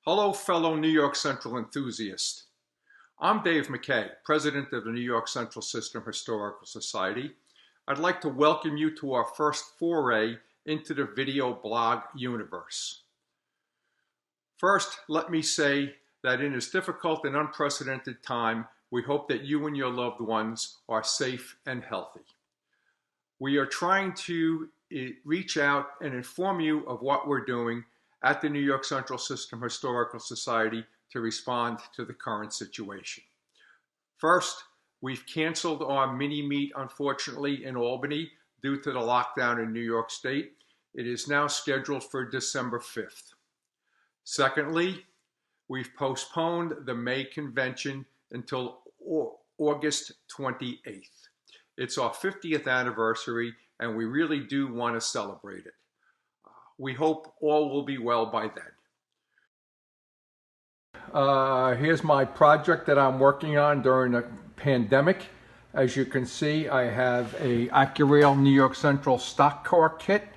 Hello, fellow New York Central enthusiasts. I'm Dave McKay, president of the New York Central System Historical Society. I'd like to welcome you to our first foray into the video blog universe. First, let me say that in this difficult and unprecedented time, we hope that you and your loved ones are safe and healthy. We are trying to reach out and inform you of what we're doing at the New York Central System Historical Society to respond to the current situation. First, we've canceled our mini-meet, unfortunately, in Albany due to the lockdown in New York State. It is now scheduled for December 5th. Secondly, we've postponed the May convention until August 28th. It's our 50th anniversary, and we really do want to celebrate it. We hope all will be well by then. Here's my project that I'm working on during the pandemic. As you can see, I have a Accurail New York Central stock car kit.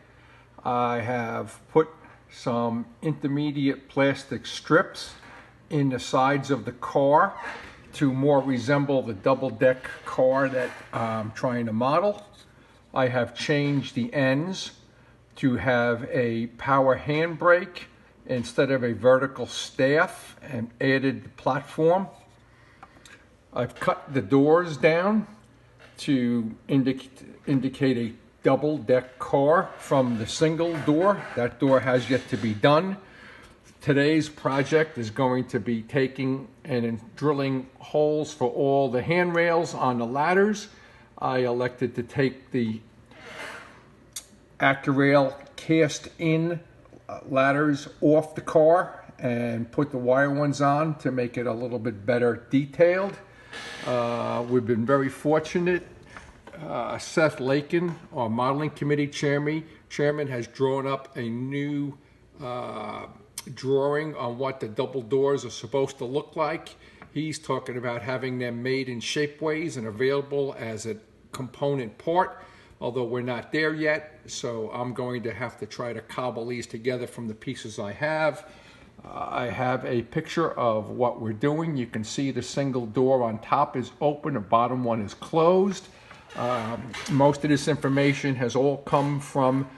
I have put some intermediate plastic strips in the sides of the car to more resemble the double-deck car that I'm trying to model. I have changed the ends to have a power handbrake instead of a vertical staff and added the platform. I've cut the doors down to indicate a double-deck car from the single door. That door has yet to be done. Today's project is going to be taking and drilling holes for all the handrails on the ladders. I elected to take the Accurail cast-in ladders off the car and put the wire ones on to make it a little bit better detailed. We've been very fortunate. Seth Lakin, our modeling committee chairman, has drawn up a new drawing on what the double doors are supposed to look like. He's talking about having them made in shapeways and available as a component part, although we're not there yet, so I'm going to have to try to cobble these together from the pieces I have. I have a picture of what we're doing. You can see the single door on top is open, the bottom one is closed. Most of this information has all come from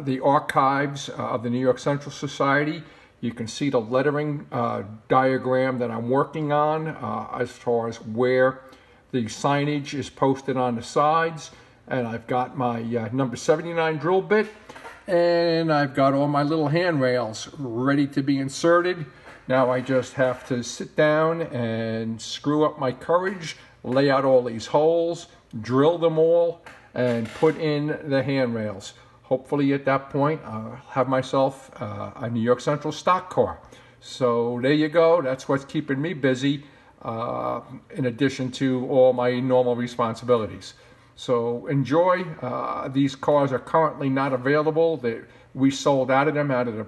the archives of the New York Central Society. You can see the lettering diagram that I'm working on as far as where the signage is posted on the sides. And I've got my number 79 drill bit, and I've got all my little handrails ready to be inserted. Now I just have to sit down and screw up my courage, lay out all these holes, drill them all, and put in the handrails. Hopefully at that point I'll have myself a New York Central stock car. So there you go, that's what's keeping me busy in addition to all my normal responsibilities. So enjoy. These cars are currently not available. We sold out of them out of the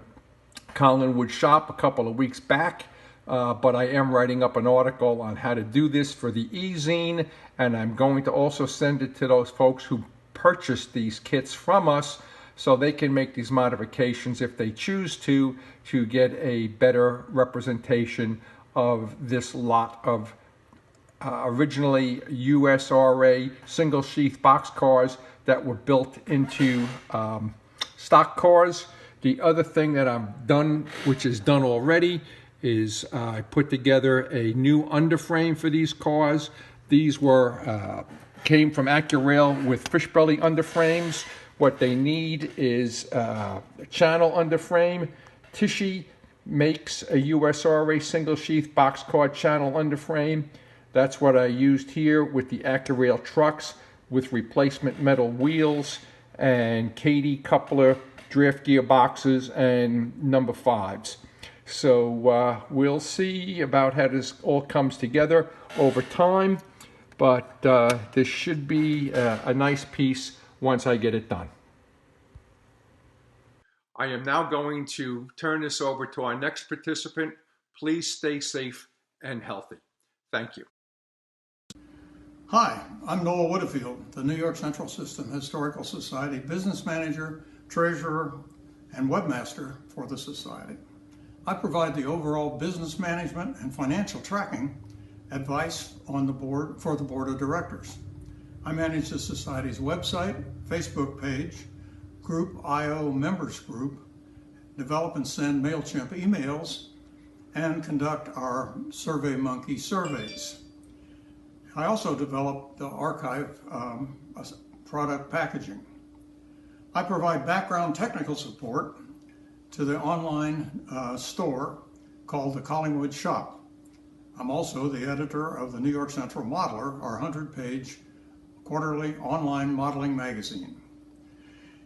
Collinwood shop a couple of weeks back, but I am writing up an article on how to do this for the e-zine, and I'm going to also send it to those folks who purchased these kits from us so they can make these modifications if they choose to get a better representation of this lot of originally USRA single sheath box cars that were built into stock cars. The other thing that I've done, which is done already, is I put together a new underframe for these cars. These were came from Accurail with fish belly underframes. What they need is a channel underframe. Tichy makes a USRA single sheath boxcar channel underframe. That's what I used here with the Accurail trucks with replacement metal wheels and Katie coupler draft gearboxes and number 5s. So we'll see about how this all comes together over time, but this should be a nice piece once I get it done. I am now going to turn this over to our next participant. Please stay safe and healthy. Thank you. Hi, I'm Noel Woodfield, the New York Central System Historical Society business manager, treasurer, and webmaster for the Society. I provide the overall business management and financial tracking advice on the board for the board of directors. I manage the Society's website, Facebook page, Group IO members group, develop and send MailChimp emails, and conduct our SurveyMonkey surveys. I also develop the archive product packaging. I provide background technical support to the online store called the Collingwood Shop. I'm also the editor of the New York Central Modeler, our 100-page quarterly online modeling magazine.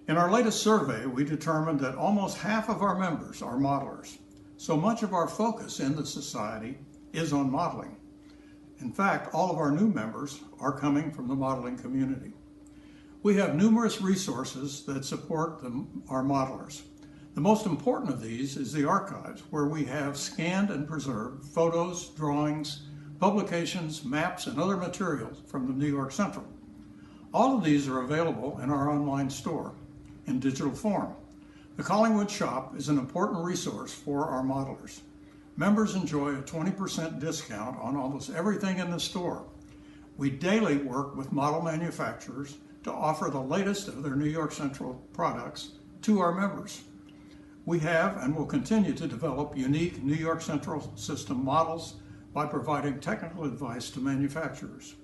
In our latest survey, we determined that almost half of our members are modelers, so much of our focus in the Society is on modeling. In fact, all of our new members are coming from the modeling community. We have numerous resources that support our modelers. The most important of these is the archives, where we have scanned and preserved photos, drawings, publications, maps, and other materials from the New York Central. All of these are available in our online store in digital form. The Collingwood Shop is an important resource for our modelers. Members enjoy a 20% discount on almost everything in the store. We daily work with model manufacturers to offer the latest of their New York Central products to our members. We have and will continue to develop unique New York Central System models by providing technical advice to manufacturers.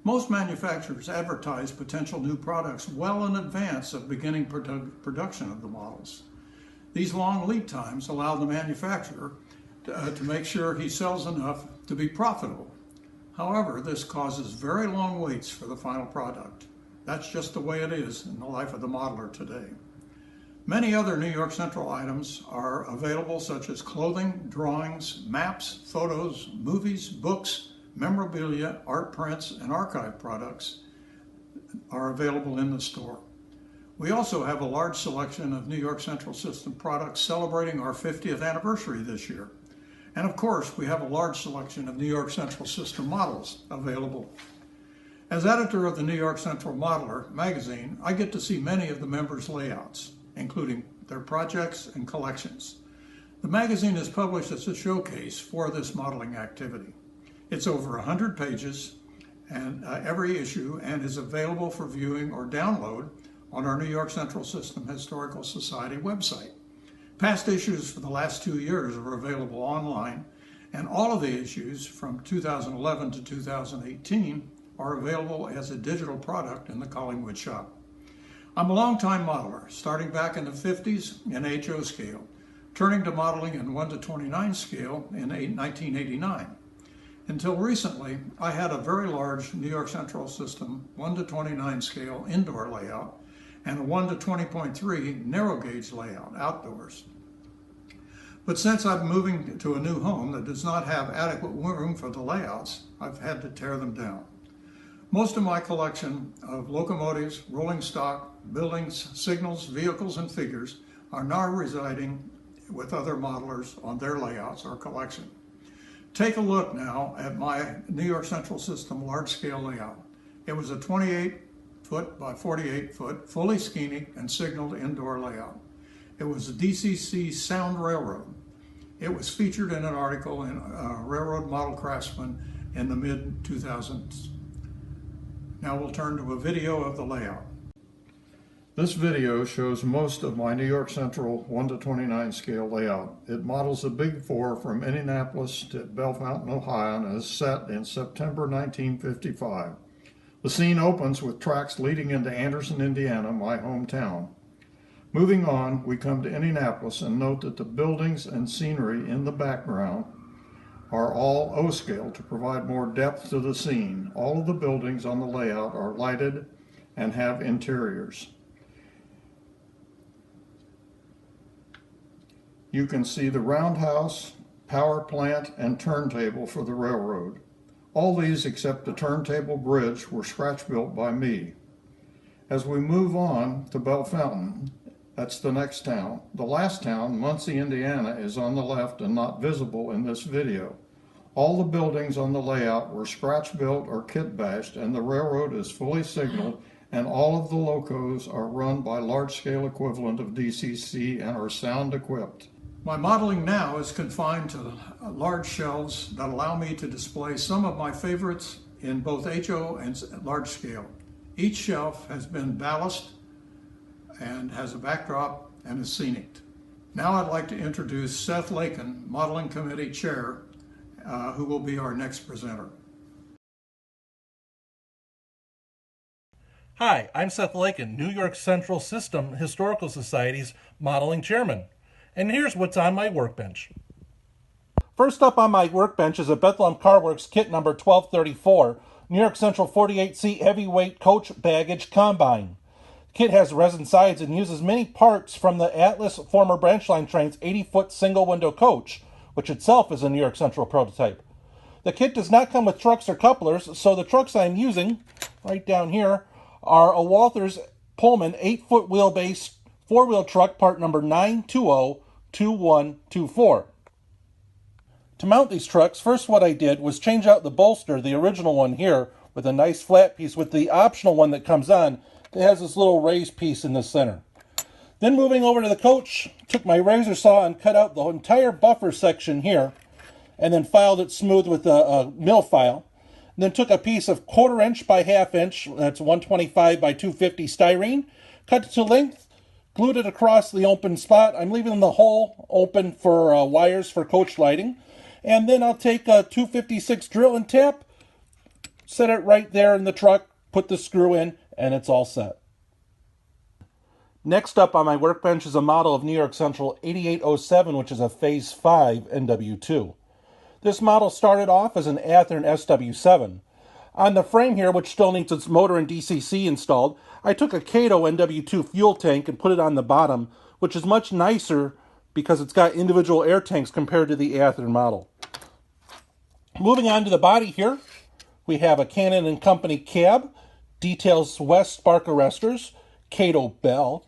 Most manufacturers advertise potential new products well in advance of beginning production of the models. These long lead times allow the manufacturer to make sure he sells enough to be profitable. However, this causes very long waits for the final product. That's just the way it is in the life of the modeler today. Many other New York Central items are available, such as clothing, drawings, maps, photos, movies, books, memorabilia, art prints, and archive products are available in the store. We also have a large selection of New York Central System products celebrating our 50th anniversary this year. And of course, we have a large selection of New York Central System models available. As editor of the New York Central Modeler magazine, I get to see many of the members' layouts, including their projects and collections. The magazine is published as a showcase for this modeling activity. It's over 100 pages and every issue, and is available for viewing or download on our New York Central System Historical Society website. Past issues for the last 2 years are available online, and all of the issues from 2011 to 2018 are available as a digital product in the Collingwood Shop. I'm a longtime modeler, starting back in the 50s in HO scale, turning to modeling in 1:29 scale in 1989. Until recently, I had a very large New York Central System 1:29 scale indoor layout and a 1:20.3 narrow gauge layout outdoors. But since I'm moving to a new home that does not have adequate room for the layouts, I've had to tear them down. Most of my collection of locomotives, rolling stock, buildings, signals, vehicles, and figures are now residing with other modelers on their layouts or collection. Take a look now at my New York Central System large-scale layout. It was a 28-foot by 48-foot, fully scenic and signaled indoor layout. It was a DCC Sound Railroad. It was featured in an article in Railroad Model Craftsman in the mid-2000s. Now we'll turn to a video of the layout. This video shows most of my New York Central 1:29 scale layout. It models the Big Four from Indianapolis to Bellefontaine, Ohio, and is set in September 1955. The scene opens with tracks leading into Anderson, Indiana, my hometown. Moving on, we come to Indianapolis and note that the buildings and scenery in the background are all O-scale to provide more depth to the scene. All of the buildings on the layout are lighted and have interiors. You can see the roundhouse, power plant, and turntable for the railroad. All these except the turntable bridge were scratch-built by me. As we move on to Bellefontaine, that's the next town. The last town, Muncie, Indiana, is on the left and not visible in this video. All the buildings on the layout were scratch-built or kit-bashed, and the railroad is fully signaled, and all of the locos are run by large-scale equivalent of DCC and are sound-equipped. My modeling now is confined to large shelves that allow me to display some of my favorites in both HO and large scale. Each shelf has been ballasted and has a backdrop and is scenic. Now I'd like to introduce Seth Lakin, Modeling Committee Chair, who will be our next presenter. Hi, I'm Seth Lakin, New York Central System Historical Society's modeling chairman. And here's what's on my workbench. First up on my workbench is a Bethlehem Car Works kit number 1234, New York Central 48-seat heavyweight coach baggage combine. The kit has resin sides and uses many parts from the Atlas former branch line train's 80-foot single-window coach, which itself is a New York Central prototype. The kit does not come with trucks or couplers, so the trucks I'm using, right down here, are a Walthers Pullman 8-foot wheelbase 4-wheel truck part number 9202124. To mount these trucks, first what I did was change out the bolster, the original one here, with a nice flat piece, with the optional one that comes on that has this little raised piece in the center. Then moving over to the coach, took my razor saw and cut out the entire buffer section here, and then filed it smooth with a mill file. Then took a piece of 1/4 inch by 1/2 inch, that's 125 by 250 styrene, cut it to length, glued it across the open spot. I'm leaving the hole open for wires for coach lighting. And then I'll take a 256 drill and tap, set it right there in the truck, put the screw in, and it's all set. Next up on my workbench is a model of New York Central 8807, which is a Phase 5 NW2. This model started off as an Athearn SW7. On the frame here, which still needs its motor and DCC installed, I took a Kato NW2 fuel tank and put it on the bottom, which is much nicer because it's got individual air tanks compared to the Athearn model. Moving on to the body here, we have a Cannon & Company cab, Details West spark arresters, Kato bell.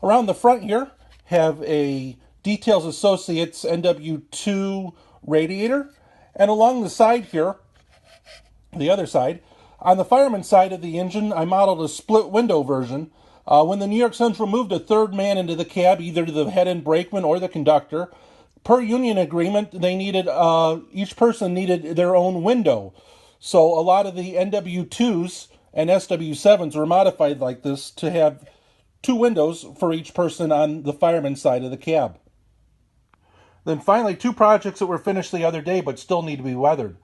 Around the front here, have a Details Associates NW2 radiator. And along the side here, the other side, on the fireman side of the engine, I modeled a split window version. When the New York Central moved a third man into the cab, either the head end brakeman or the conductor, per union agreement, they needed each person needed their own window. So a lot of the NW2s and SW7s were modified like this to have 2 windows for each person on the fireman side of the cab. Then finally, 2 projects that were finished the other day but still need to be weathered.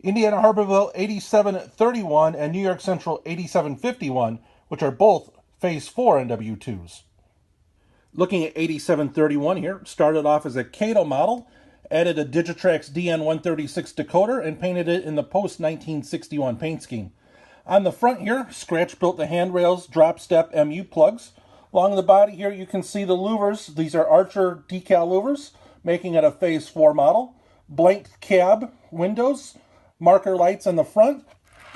Indiana Harborville 8731 and New York Central 8751, which are both Phase 4 NW2s. Looking at 8731 here, started off as a Kato model, added a Digitrax DN136 decoder, and painted it in the post-1961 paint scheme. On the front here, Scratch built the handrails, drop step MU plugs. Along the body here, you can see the louvers. These are Archer decal louvers, making it a Phase 4 model. Blank cab windows, marker lights on the front.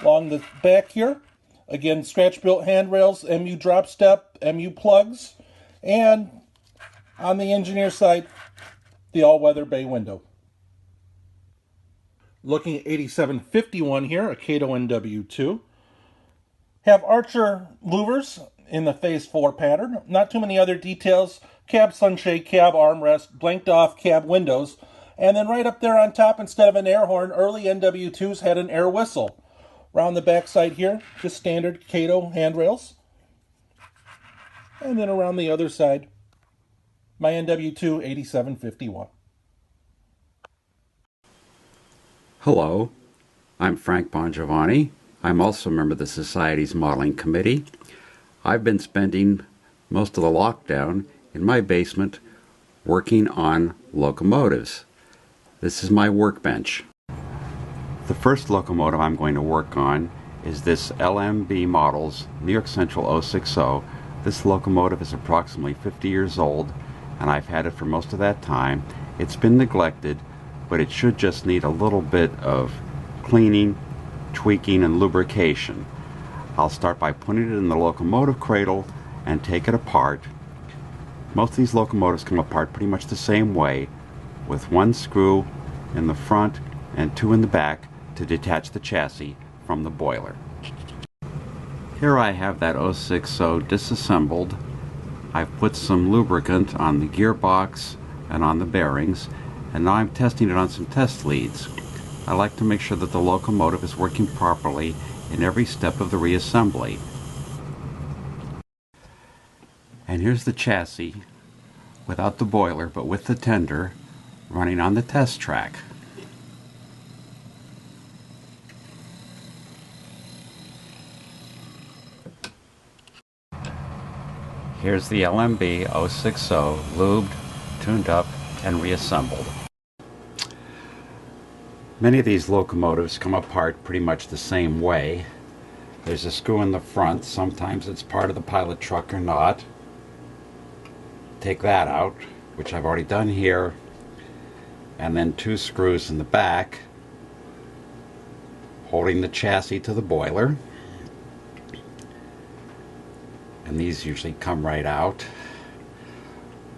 Along the back here, again, Scratch-built handrails, MU drop step, MU plugs. And on the engineer side, the all-weather bay window. Looking at 8751 here, a Kato NW2. Have Archer louvers in the Phase 4 pattern. Not too many other details. Cab sunshade, cab armrest, blanked off cab windows. And then right up there on top, instead of an air horn, early NW2s had an air whistle. Around the back side here, just standard Kato handrails. And then around the other side, my NW2 8751. Hello, I'm Frank Bongiovanni. I'm also a member of the Society's Modeling Committee. I've been spending most of the lockdown in my basement working on locomotives. This is my workbench. The first locomotive I'm going to work on is this LMB Models New York Central 060. This locomotive is approximately 50 years old, and I've had it for most of that time. It's been neglected, but it should just need a little bit of cleaning, tweaking, and lubrication. I'll start by putting it in the locomotive cradle and take it apart. Most of these locomotives come apart pretty much the same way, with 1 screw in the front and 2 in the back to detach the chassis from the boiler. Here I have that 060 disassembled. I've put some lubricant on the gearbox and on the bearings, and now I'm testing it on some test leads. I like to make sure that the locomotive is working properly in every step of the reassembly. And here's the chassis, without the boiler but with the tender, running on the test track. Here's the LMB 060 lubed, tuned up, and reassembled. Many of these locomotives come apart pretty much the same way. There's a screw in the front. Sometimes it's part of the pilot truck or not. Take that out, which I've already done here, and then 2 screws in the back holding the chassis to the boiler. And these usually come right out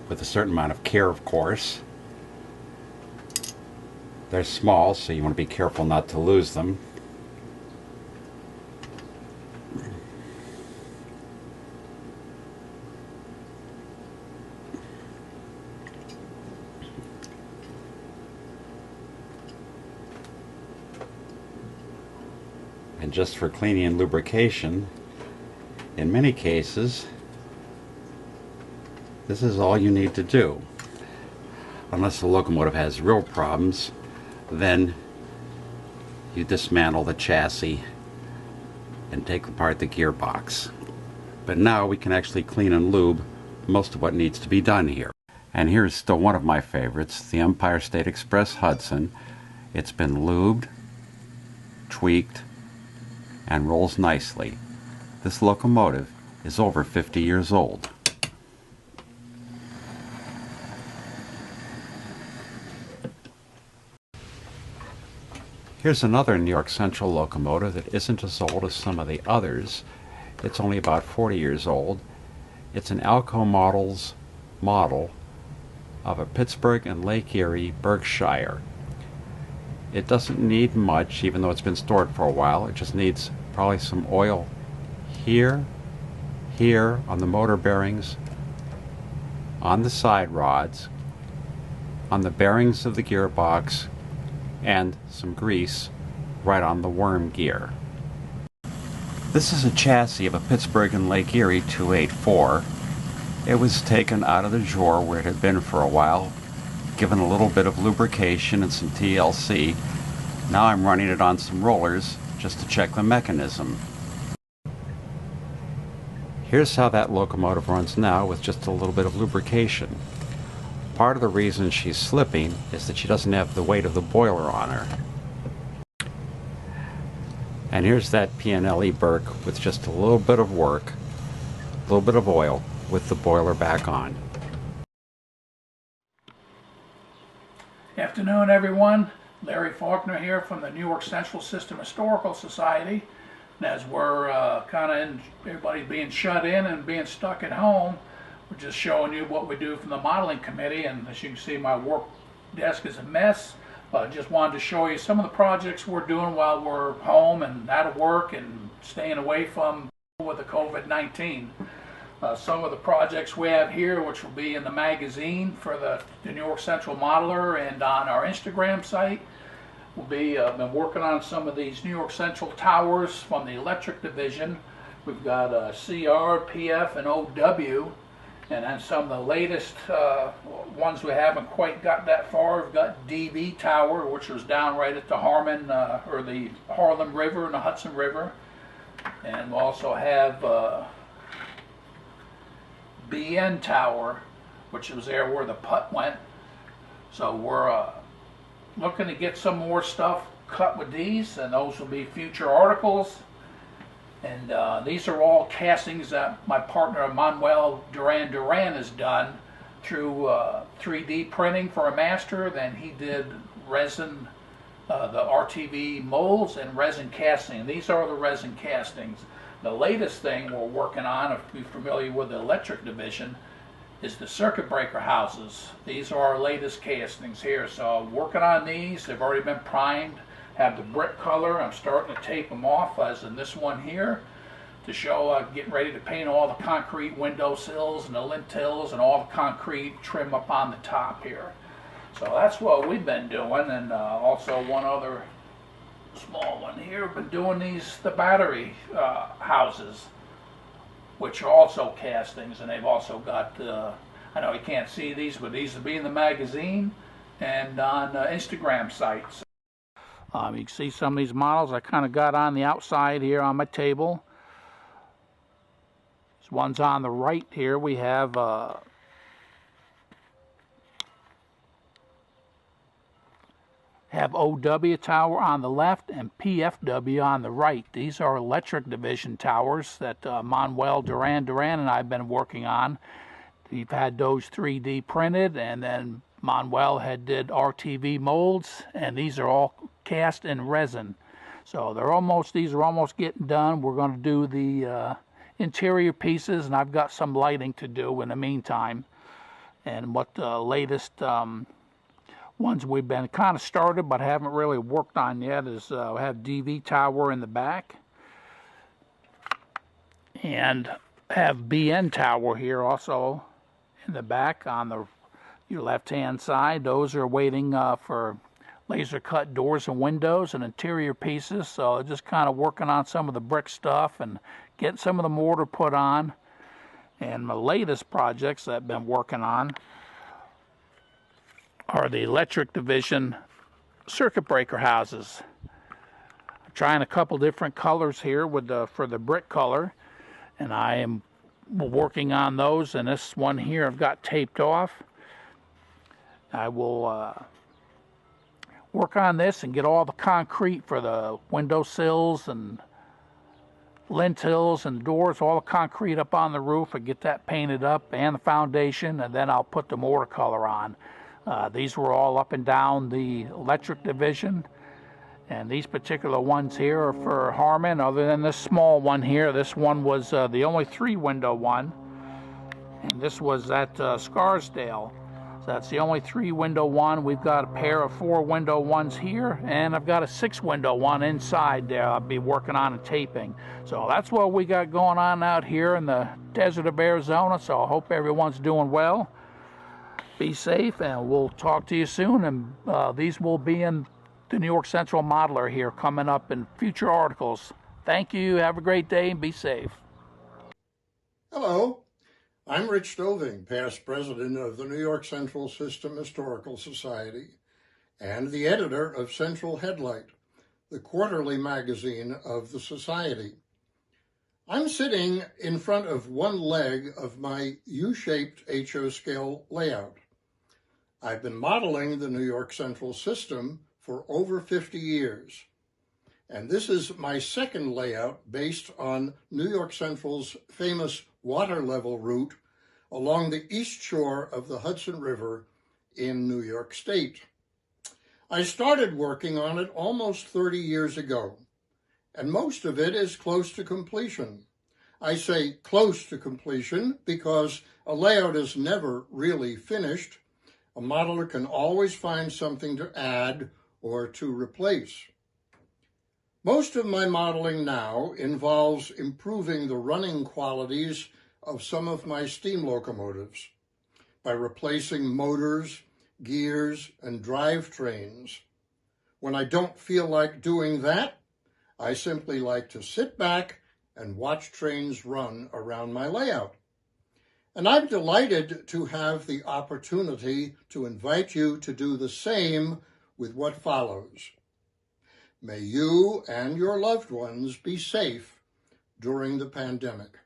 with a certain amount of care, of course. They're small, so you want to be careful not to lose them. And just for cleaning and lubrication, in many cases, this is all you need to do. Unless the locomotive has real problems, then you dismantle the chassis and take apart the gearbox. But now we can actually clean and lube most of what needs to be done here. And here's still one of my favorites, the Empire State Express Hudson. It's been lubed, tweaked, and rolls nicely. This locomotive is over 50 years old. Here's another New York Central locomotive that isn't as old as some of the others. It's only about 40 years old. It's an Alco Models model of a Pittsburgh and Lake Erie, Berkshire. It doesn't need much, even though it's been stored for a while. It just needs probably some oil here, here on the motor bearings, on the side rods, on the bearings of the gearbox, and some grease right on the worm gear. This is a chassis of a Pittsburgh and Lake Erie 284. It was taken out of the drawer where it had been for a while, given a little bit of lubrication and some TLC. Now I'm running it on some rollers just to check the mechanism. Here's how that locomotive runs now with just a little bit of lubrication. Part of the reason she's slipping is that she doesn't have the weight of the boiler on her. And here's that P&LE Burke with just a little bit of work, a little bit of oil, with the boiler back on. Afternoon, everyone. Larry Faulkner here from the New York Central System Historical Society. And as we're everybody's being shut in and being stuck at home, we're just showing you what we do from the modeling committee. And as you can see, my work desk is a mess. But I just wanted to show you some of the projects we're doing while we're home and out of work and staying away from with the COVID-19. Some of the projects we have here, which will be in the magazine for the New York Central Modeler and on our Instagram site, will be been working on some of these New York Central towers from the electric division. We've got CR, PF, and OW, and then some of the latest ones we haven't quite got that far. We've got DB Tower, which was down right at the Harlem River and the Hudson River, and we also have BN Tower, which was there where the putt went. So we're looking to get some more stuff cut with these, and those will be future articles. And these are all castings that my partner Manuel Duran has done through 3D printing for a master. Then he did resin, the RTV molds and resin casting. These are the resin castings. The latest thing we're working on, if you're familiar with the electric division, is the circuit breaker houses. These are our latest castings here. So I'm working on these. They've already been primed, have the brick color. I'm starting to tape them off, as in this one here, to show getting ready to paint all the concrete window sills and the lintels and all the concrete trim up on the top here. So that's what we've been doing, and also one other small one here. Been doing the battery houses, which are also castings, and they've also got, I know you can't see these, but these will be in the magazine and on Instagram sites. You can see some of these models I kind of got on the outside here on my table. This one's on the right here. We have OW tower on the left and PFW on the right. These are electric division towers that Manuel Duran and I have been working on. We've had those 3D printed, and then Manuel did RTV molds, and these are all cast in resin. So these are almost getting done. We're going to do the interior pieces, and I've got some lighting to do in the meantime. And what the latest ones we've been kind of started but haven't really worked on yet is we have DV tower in the back, and have BN tower here also in the back on your left hand side. Those are waiting for laser cut doors and windows and interior pieces, so just kind of working on some of the brick stuff and getting some of the mortar put on. And my latest projects that I've been working on are the electric division circuit breaker houses. I'm trying a couple different colors here for the brick color, and I am working on those. And this one here I've got taped off. I will work on this and get all the concrete for the window sills and lintels and doors, all the concrete up on the roof, and get that painted up and the foundation, and then I'll put the mortar color on. These were all up and down the electric division, and these particular ones here are for Harman, other than this small one here. This one was the only 3-window one, and this was at Scarsdale. So that's the only 3-window one. We've got a pair of 4-window ones here, and I've got a 6-window one inside there I'll be working on and taping. So that's what we got going on out here in the desert of Arizona. So I hope everyone's doing well. Be safe, and we'll talk to you soon. And these will be in the New York Central Modeler here coming up in future articles. Thank you. Have a great day and be safe. Hello. I'm Rich Stoving, past president of the New York Central System Historical Society and the editor of Central Headlight, the quarterly magazine of the Society. I'm sitting in front of one leg of my U-shaped HO scale layout. I've been modeling the New York Central System for over 50 years, and this is my second layout based on New York Central's famous water level route along the east shore of the Hudson River in New York State. I started working on it almost 30 years ago, and most of it is close to completion. I say close to completion because a layout is never really finished. A modeler can always find something to add or to replace. Most of my modeling now involves improving the running qualities of some of my steam locomotives by replacing motors, gears, and drivetrains. When I don't feel like doing that, I simply like to sit back and watch trains run around my layout. And I'm delighted to have the opportunity to invite you to do the same with what follows. May you and your loved ones be safe during the pandemic.